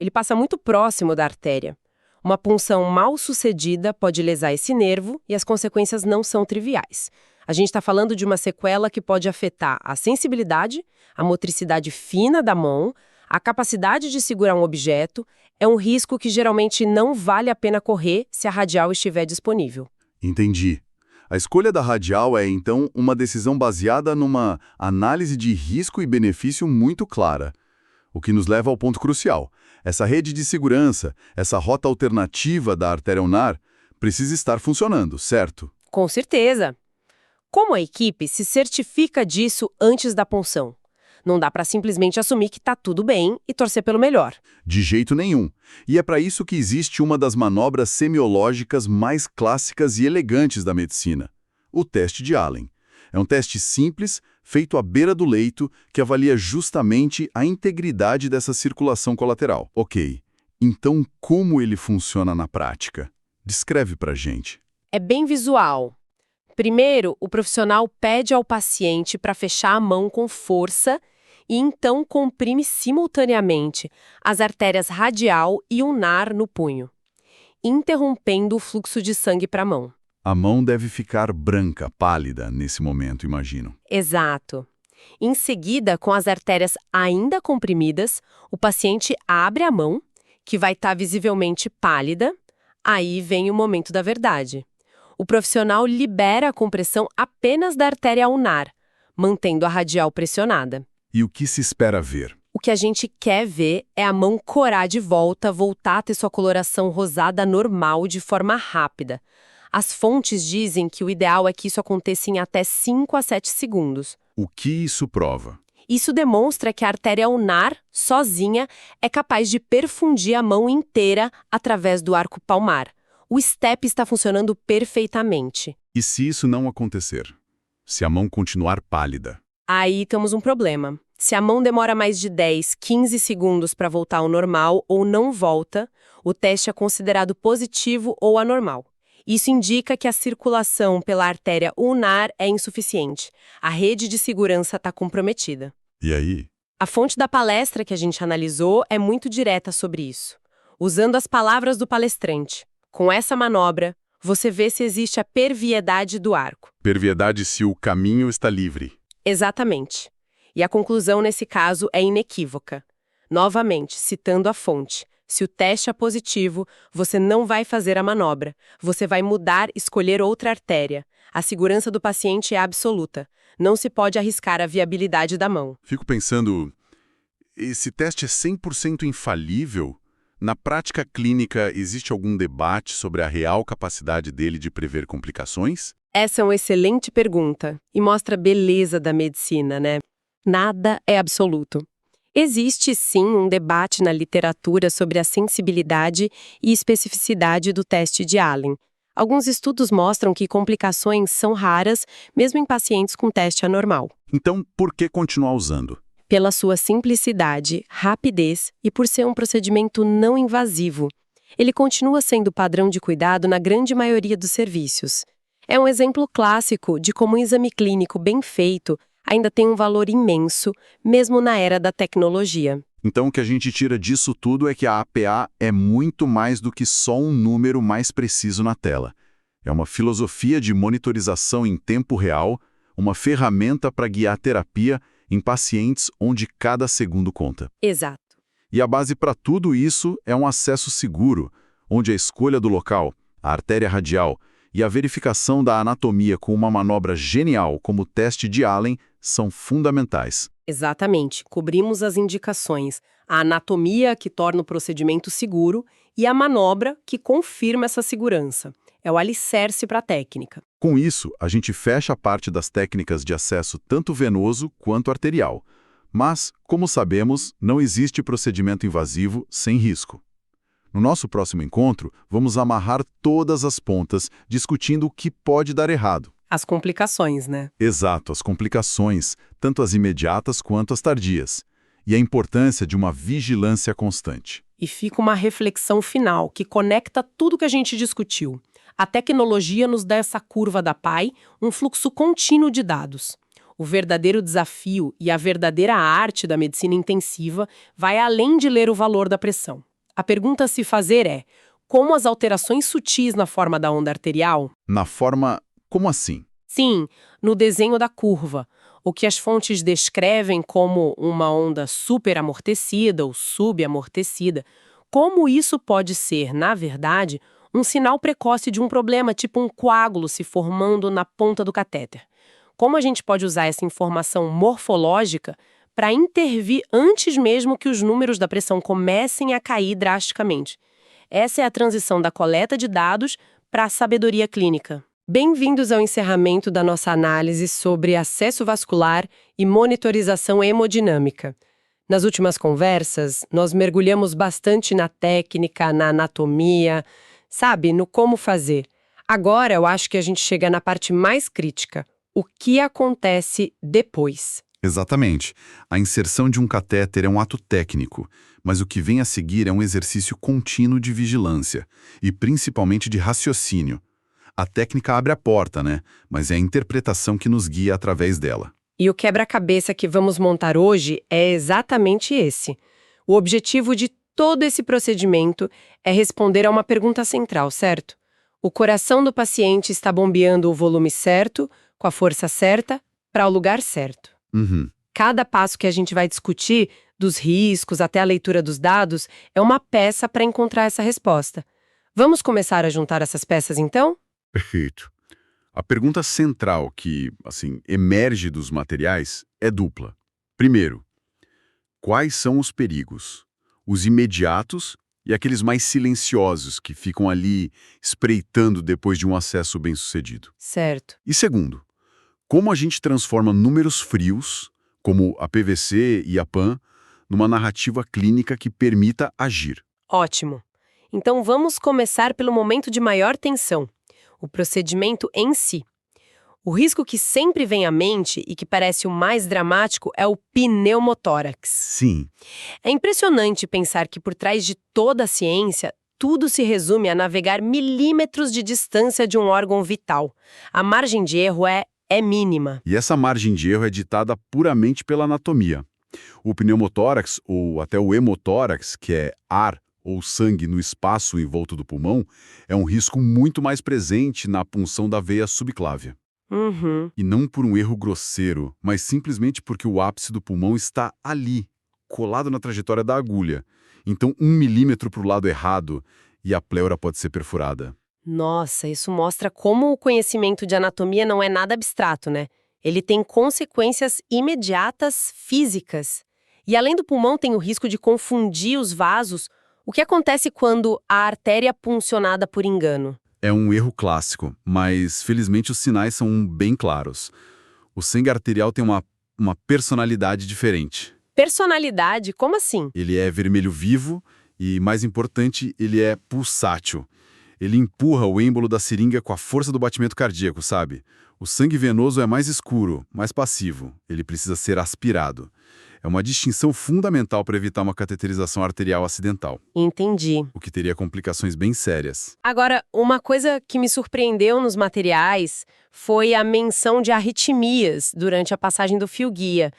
Ele passa muito próximo da artéria. Uma punção mal sucedida pode lesar esse nervo e as consequências não são triviais. A gente está falando de uma sequela que pode afetar a sensibilidade, a motricidade fina da mão, a capacidade de segurar um objeto. É um risco que geralmente não vale a pena correr se a radial estiver disponível. Entendi. A escolha da radial é, então, uma decisão baseada numa análise de risco e benefício muito clara. O que nos leva ao ponto crucial. Essa rede de segurança, essa rota alternativa da artéria ulnar, precisa estar funcionando, certo? Com certeza. Como a equipe se certifica disso antes da punção? Não dá para simplesmente assumir que está tudo bem e torcer pelo melhor. De jeito nenhum. E é para isso que existe uma das manobras semiológicas mais clássicas e elegantes da medicina, o teste de Allen. É um teste simples, feito à beira do leito, que avalia justamente a integridade dessa circulação colateral. Ok, então como ele funciona na prática? Descreve pra gente. É bem visual. Primeiro, o profissional pede ao paciente para fechar a mão com força e então comprime simultaneamente as artérias radial e ulnar no punho, interrompendo o fluxo de sangue para a mão. A mão deve ficar branca, pálida, nesse momento, imagino. Exato. Em seguida, com as artérias ainda comprimidas, o paciente abre a mão, que vai estar visivelmente pálida. Aí vem o momento da verdade. O profissional libera a compressão apenas da artéria ulnar, mantendo a radial pressionada. E o que se espera ver? O que a gente quer ver é a mão corar de volta, voltar a ter sua coloração rosada normal de forma rápida. As fontes dizem que o ideal é que isso aconteça em até 5 a 7 segundos. O que isso prova? Isso demonstra que a artéria ulnar, sozinha, é capaz de perfundir a mão inteira através do arco palmar. O step está funcionando perfeitamente. E se isso não acontecer? Se a mão continuar pálida? Aí temos um problema. Se a mão demora mais de 10, 15 segundos para voltar ao normal ou não volta, o teste é considerado positivo ou anormal. Isso indica que a circulação pela artéria ulnar é insuficiente. A rede de segurança está comprometida. E aí? A fonte da palestra que a gente analisou é muito direta sobre isso. Usando as palavras do palestrante. Com essa manobra, você vê se existe a perviedade do arco. Perviedade se o caminho está livre. Exatamente. E a conclusão nesse caso é inequívoca. Novamente, citando a fonte. Se o teste é positivo, você não vai fazer a manobra. Você vai mudar, escolher outra artéria. A segurança do paciente é absoluta. Não se pode arriscar a viabilidade da mão. Fico pensando, esse teste é 100% infalível? Na prática clínica, existe algum debate sobre a real capacidade dele de prever complicações? Essa é uma excelente pergunta e mostra a beleza da medicina, né? Nada é absoluto. Existe, sim, um debate na literatura sobre a sensibilidade e especificidade do teste de Allen. Alguns estudos mostram que complicações são raras, mesmo em pacientes com teste anormal. Então, por que continuar usando? Pela sua simplicidade, rapidez e por ser um procedimento não invasivo. Ele continua sendo padrão de cuidado na grande maioria dos serviços. É um exemplo clássico de como um exame clínico bem feito ainda tem um valor imenso, mesmo na era da tecnologia. Então, o que a gente tira disso tudo é que a APA é muito mais do que só um número mais preciso na tela. É uma filosofia de monitorização em tempo real, uma ferramenta para guiar a terapia em pacientes onde cada segundo conta. Exato. E a base para tudo isso é um acesso seguro, onde a escolha do local, a artéria radial e a verificação da anatomia com uma manobra genial como o teste de Allen são fundamentais. Exatamente. Cobrimos as indicações, a anatomia que torna o procedimento seguro e a manobra que confirma essa segurança. É o alicerce para a técnica. Com isso, a gente fecha a parte das técnicas de acesso tanto venoso quanto arterial. Mas, como sabemos, não existe procedimento invasivo sem risco. No nosso próximo encontro, vamos amarrar todas as pontas, discutindo o que pode dar errado. As complicações, né? Exato, as complicações, tanto as imediatas quanto as tardias. E a importância de uma vigilância constante. E fica uma reflexão final que conecta tudo que a gente discutiu. A tecnologia nos dá essa curva da PAI, um fluxo contínuo de dados. O verdadeiro desafio e a verdadeira arte da medicina intensiva vai além de ler o valor da pressão. A pergunta a se fazer é: como as alterações sutis na forma da onda arterial? Na forma... Como assim? Sim, no desenho da curva, o que as fontes descrevem como uma onda superamortecida ou subamortecida, como isso pode ser, na verdade, um sinal precoce de um problema, tipo um coágulo se formando na ponta do catéter. Como a gente pode usar essa informação morfológica para intervir antes mesmo que os números da pressão comecem a cair drasticamente? Essa é a transição da coleta de dados para a sabedoria clínica. Bem-vindos ao encerramento da nossa análise sobre acesso vascular e monitorização hemodinâmica. Nas últimas conversas, nós mergulhamos bastante na técnica, na anatomia, sabe, no como fazer. Agora eu acho que a gente chega na parte mais crítica: o que acontece depois. Exatamente. A inserção de um catéter é um ato técnico, mas o que vem a seguir é um exercício contínuo de vigilância e principalmente de raciocínio. A técnica abre a porta, né? Mas é a interpretação que nos guia através dela. E o quebra-cabeça que vamos montar hoje é exatamente esse. O objetivo de todo esse procedimento é responder a uma pergunta central, certo? O coração do paciente está bombeando o volume certo, com a força certa, para o lugar certo. Uhum. Cada passo que a gente vai discutir, dos riscos até a leitura dos dados, é uma peça para encontrar essa resposta. Vamos começar a juntar essas peças, então? Perfeito. A pergunta central que, emerge dos materiais é dupla. Primeiro, quais são os perigos? Os imediatos e aqueles mais silenciosos que ficam ali espreitando depois de um acesso bem-sucedido. Certo. E segundo, como a gente transforma números frios, como a PVC e a PAN, numa narrativa clínica que permita agir? Ótimo. Então vamos começar pelo momento de maior tensão: o procedimento em si. O risco que sempre vem à mente e que parece o mais dramático é o pneumotórax. Sim. É impressionante pensar que por trás de toda a ciência, tudo se resume a navegar milímetros de distância de um órgão vital. A margem de erro é mínima. E essa margem de erro é ditada puramente pela anatomia. O pneumotórax, ou até o hemotórax, que é ar ou sangue no espaço em volta do pulmão, é um risco muito mais presente na punção da veia subclávia. Uhum. E não por um erro grosseiro, mas simplesmente porque o ápice do pulmão está ali, colado na trajetória da agulha. Então, 1 milímetro para o lado errado e a pleura pode ser perfurada. Nossa, isso mostra como o conhecimento de anatomia não é nada abstrato, né? Ele tem consequências imediatas físicas. E além do pulmão, tem o risco de confundir os vasos. O que acontece quando a artéria é puncionada por engano? É um erro clássico, mas felizmente os sinais são bem claros. O sangue arterial tem uma personalidade diferente. Personalidade? Como assim? Ele é vermelho vivo e, mais importante, ele é pulsátil. Ele empurra o êmbolo da seringa com a força do batimento cardíaco, sabe? O sangue venoso é mais escuro, mais passivo. Ele precisa ser aspirado. É uma distinção fundamental para evitar uma cateterização arterial acidental, Entendi. o que teria complicações bem sérias. Agora, uma coisa que me surpreendeu nos materiais foi a menção de arritmias durante a passagem do fio-guia.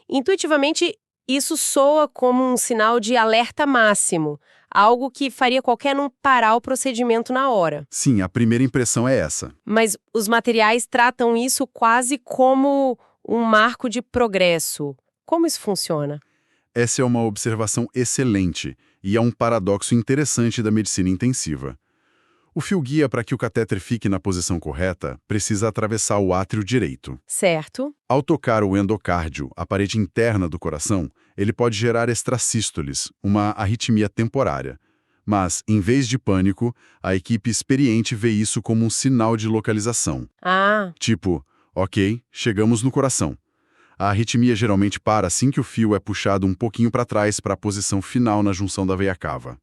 Intuitivamente, isso soa como um sinal de alerta máximo, algo que faria qualquer um parar o procedimento na hora. Sim, a primeira impressão é essa. Mas os materiais tratam isso quase como um marco de progresso. Como isso funciona? Essa é uma observação excelente e é um paradoxo interessante da medicina intensiva. O fio-guia para que o catéter fique na posição correta precisa atravessar o átrio direito. Certo? Ao tocar o endocárdio, a parede interna do coração, ele pode gerar extrasístoles, uma arritmia temporária. Mas, em vez de pânico, a equipe experiente vê isso como um sinal de localização. Ah, Tipo, ok, chegamos no coração. A arritmia geralmente para assim que o fio é puxado um pouquinho para trás para a posição final na junção da veia cava.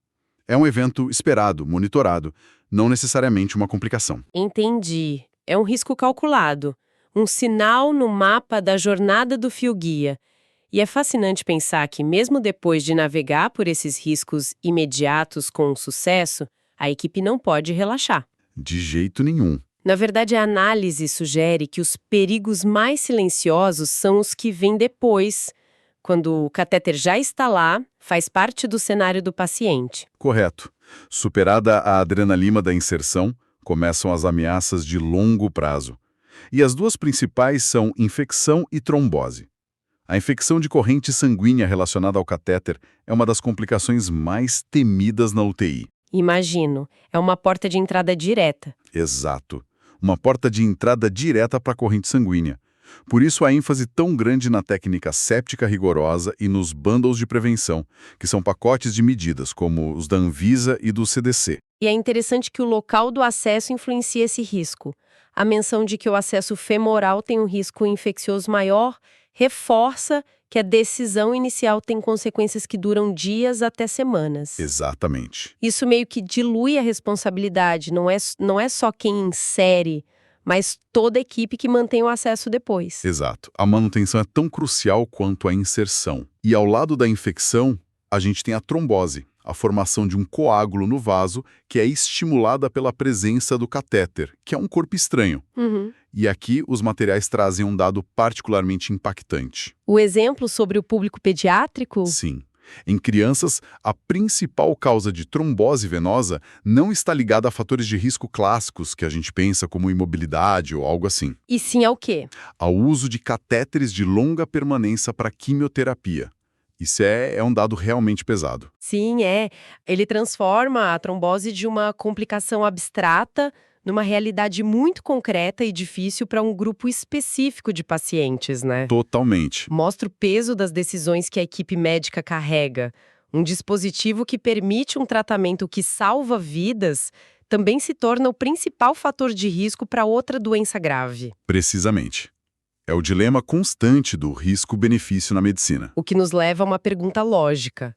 É um evento esperado, monitorado, não necessariamente uma complicação. entendi. É um risco calculado. Um sinal no mapa da jornada do fio-guia. E é fascinante pensar que, mesmo depois de navegar por esses riscos imediatos com sucesso, a equipe não pode relaxar. De jeito nenhum. Na verdade, a análise sugere que os perigos mais silenciosos são os que vêm depois, quando o catéter já está lá, faz parte do cenário do paciente. Correto. Superada a adrenalina da inserção, começam as ameaças de longo prazo. E as duas principais são infecção e trombose. A infecção de corrente sanguínea relacionada ao catéter é uma das complicações mais temidas na UTI. Imagino, é uma porta de entrada direta. Exato. Uma porta de entrada direta para a corrente sanguínea. Por isso a ênfase tão grande na técnica séptica rigorosa e nos bundles de prevenção, que são pacotes de medidas, como os da Anvisa e do CDC. E é interessante que o local do acesso influencia esse risco. A menção de que o acesso femoral tem um risco infeccioso maior reforça que a decisão inicial tem consequências que duram dias até semanas. Exatamente. Isso meio que dilui a responsabilidade, não é só quem insere, mas toda a equipe que mantém o acesso depois. Exato. A manutenção é tão crucial quanto a inserção. E ao lado da infecção, a gente tem a trombose, a formação de um coágulo no vaso que é estimulada pela presença do catéter, que é um corpo estranho. Uhum. E aqui os materiais trazem um dado particularmente impactante. O exemplo sobre o público pediátrico? Sim. Em crianças, a principal causa de trombose venosa não está ligada a fatores de risco clássicos que a gente pensa como imobilidade ou algo assim. E sim ao quê? Ao uso de catéteres de longa permanência para quimioterapia. Isso é um dado realmente pesado. Sim, é. Ele transforma a trombose de uma complicação abstrata numa realidade muito concreta e difícil para um grupo específico de pacientes, né? Totalmente. Mostra o peso das decisões que a equipe médica carrega. Um dispositivo que permite um tratamento que salva vidas também se torna o principal fator de risco para outra doença grave. Precisamente. É o dilema constante do risco-benefício na medicina. O que nos leva a uma pergunta lógica.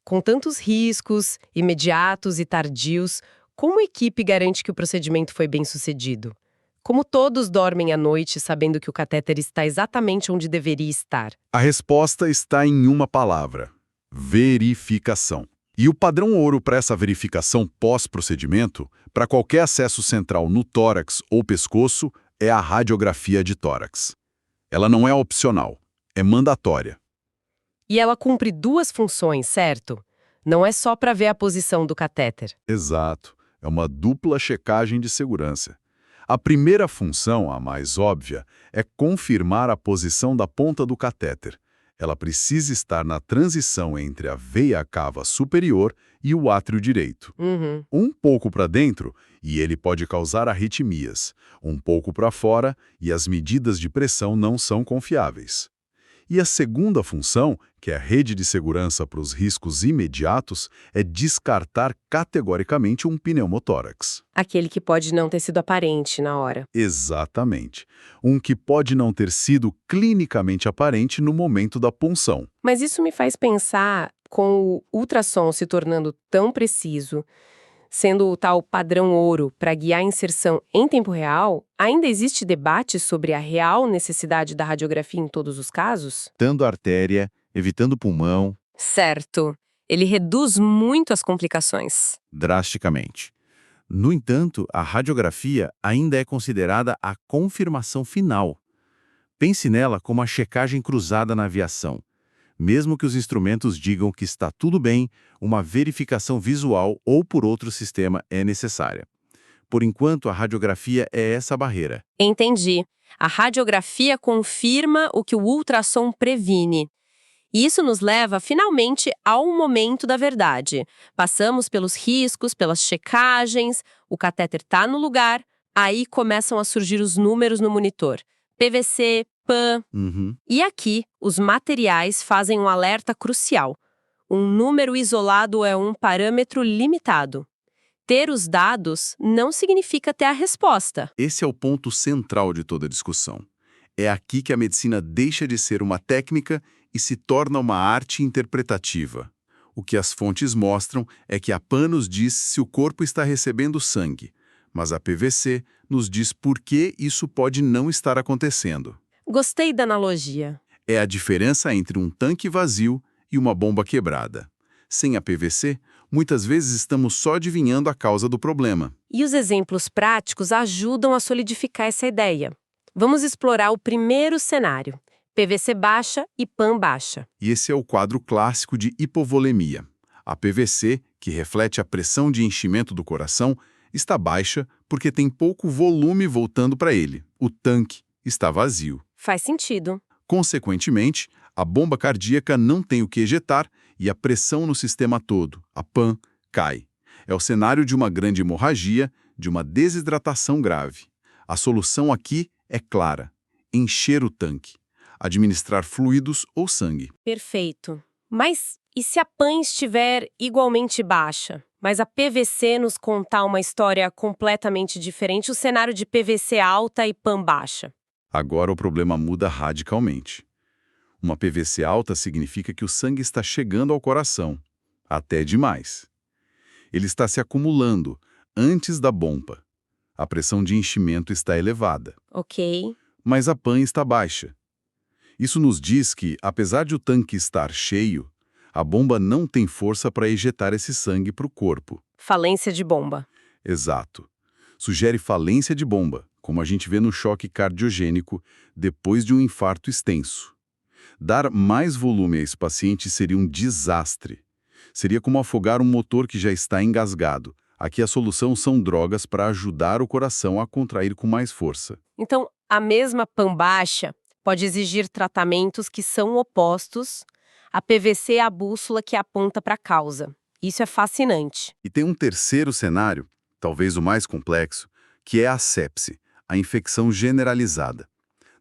Com tantos riscos, imediatos e tardios, como a equipe garante que o procedimento foi bem sucedido? Como todos dormem à noite sabendo que o catéter está exatamente onde deveria estar? A resposta está em uma palavra: verificação. E o padrão ouro para essa verificação pós-procedimento, para qualquer acesso central no tórax ou pescoço, é a radiografia de tórax. Ela não é opcional, é mandatória. E ela cumpre duas funções, certo? Não é só para ver a posição do catéter. Exato. É uma dupla checagem de segurança. A primeira função, a mais óbvia, é confirmar a posição da ponta do catéter. Ela precisa estar na transição entre a veia cava superior e o átrio direito. Uhum. Um pouco para dentro, e ele pode causar arritmias. Um pouco para fora, e as medidas de pressão não são confiáveis. E a segunda função, que é a rede de segurança para os riscos imediatos, é descartar categoricamente um pneumotórax. Aquele que pode não ter sido aparente na hora. Exatamente. Um que pode não ter sido clinicamente aparente no momento da punção. Mas isso me faz pensar, com o ultrassom se tornando tão preciso, sendo o tal padrão ouro para guiar a inserção em tempo real, ainda existe debate sobre a real necessidade da radiografia em todos os casos? Evitando a artéria, evitando o pulmão, Certo. Ele reduz muito as complicações. drasticamente. No entanto, a radiografia ainda é considerada a confirmação final. Pense nela como a checagem cruzada na aviação. Mesmo que os instrumentos digam que está tudo bem, uma verificação visual ou por outro sistema é necessária. Por enquanto, a radiografia é essa barreira. Entendi. A radiografia confirma o que o ultrassom previne. E isso nos leva, finalmente, ao momento da verdade. Passamos pelos riscos, pelas checagens, o catéter está no lugar, aí começam a surgir os números no monitor. PVC, PAN. E aqui, os materiais fazem um alerta crucial. Um número isolado é um parâmetro limitado. Ter os dados não significa ter a resposta. Esse é o ponto central de toda a discussão. É aqui que a medicina deixa de ser uma técnica e se torna uma arte interpretativa. O que as fontes mostram é que a PAN nos diz se o corpo está recebendo sangue, mas a PVC nos diz por que isso pode não estar acontecendo. Gostei da analogia. É a diferença entre um tanque vazio e uma bomba quebrada. Sem a PVC, muitas vezes estamos só adivinhando a causa do problema. E os exemplos práticos ajudam a solidificar essa ideia. Vamos explorar o primeiro cenário: PVC baixa e PAN baixa. E esse é o quadro clássico de hipovolemia. A PVC, que reflete a pressão de enchimento do coração, está baixa porque tem pouco volume voltando para ele. O tanque está vazio. Faz sentido. Consequentemente, a bomba cardíaca não tem o que ejetar e a pressão no sistema todo, a PAN, cai. É o cenário de uma grande hemorragia, de uma desidratação grave. A solução aqui é clara: encher o tanque, administrar fluidos ou sangue. Perfeito. Mas e se a PAN estiver igualmente baixa, mas a PVC nos contar uma história completamente diferente, o cenário de PVC alta e PAN baixa? Agora o problema muda radicalmente. Uma PVC alta significa que o sangue está chegando ao coração, até demais. Ele está se acumulando antes da bomba. A pressão de enchimento está elevada. Ok. Mas a PAN está baixa. Isso nos diz que, apesar de o tanque estar cheio, a bomba não tem força para ejetar esse sangue para o corpo. Falência de bomba. Exato. Sugere falência de bomba, como a gente vê no choque cardiogênico depois de um infarto extenso. Dar mais volume a esse paciente seria um desastre. Seria como afogar um motor que já está engasgado. Aqui a solução são drogas para ajudar o coração a contrair com mais força. Então, a mesma PAN baixa pode exigir tratamentos que são opostos. A PVC é a bússola que aponta para a causa. Isso é fascinante. E tem um terceiro cenário, talvez o mais complexo, que é a sepse, a infecção generalizada.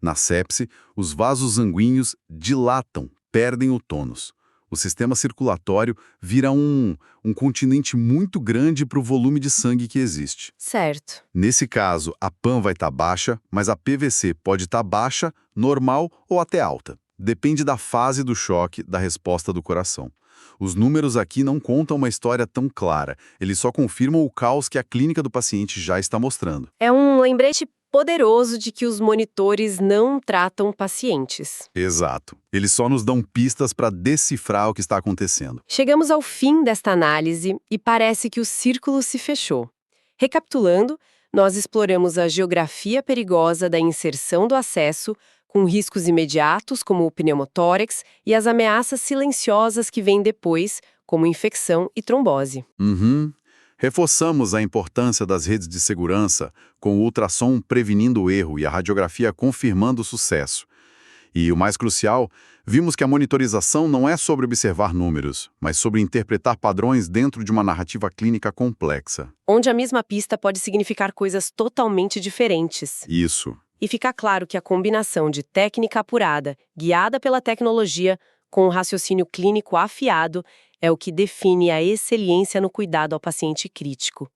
Na sepse, os vasos sanguíneos dilatam, perdem o tônus. O sistema circulatório vira um continente muito grande para o volume de sangue que existe. Certo. Nesse caso, a PAN vai estar baixa, mas a PVC pode estar baixa, normal ou até alta. Depende da fase do choque, da resposta do coração. Os números aqui não contam uma história tão clara, eles só confirmam o caos que a clínica do paciente já está mostrando. É um lembrete poderoso de que os monitores não tratam pacientes. Exato. Eles só nos dão pistas para decifrar o que está acontecendo. Chegamos ao fim desta análise e parece que o círculo se fechou. Recapitulando, nós exploramos a geografia perigosa da inserção do acesso, com riscos imediatos como o pneumotórax e as ameaças silenciosas que vêm depois, como infecção e trombose. Reforçamos a importância das redes de segurança, com o ultrassom prevenindo o erro e a radiografia confirmando o sucesso. E o mais crucial, vimos que a monitorização não é sobre observar números, mas sobre interpretar padrões dentro de uma narrativa clínica complexa. Onde a mesma pista pode significar coisas totalmente diferentes. Isso. E fica claro que a combinação de técnica apurada, guiada pela tecnologia, com o raciocínio clínico afiado, é o que define a excelência no cuidado ao paciente crítico.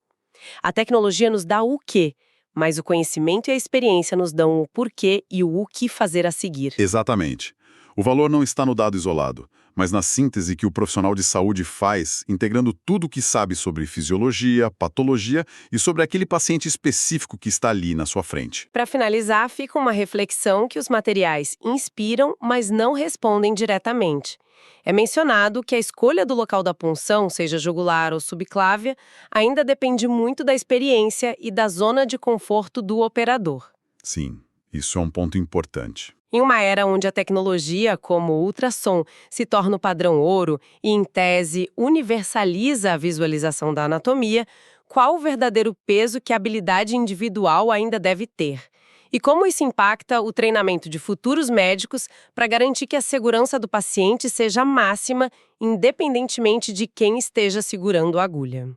A tecnologia nos dá o quê, mas o conhecimento e a experiência nos dão o porquê e o que fazer a seguir. Exatamente. O valor não está no dado isolado, mas na síntese que o profissional de saúde faz, integrando tudo o que sabe sobre fisiologia, patologia e sobre aquele paciente específico que está ali na sua frente. Para finalizar, fica uma reflexão que os materiais inspiram, mas não respondem diretamente. É mencionado que a escolha do local da punção, seja jugular ou subclávia, ainda depende muito da experiência e da zona de conforto do operador. Sim, isso é um ponto importante. Em uma era onde a tecnologia, como o ultrassom, se torna o padrão ouro e, em tese, universaliza a visualização da anatomia, qual o verdadeiro peso que a habilidade individual ainda deve ter? E como isso impacta o treinamento de futuros médicos para garantir que a segurança do paciente seja máxima, independentemente de quem esteja segurando a agulha?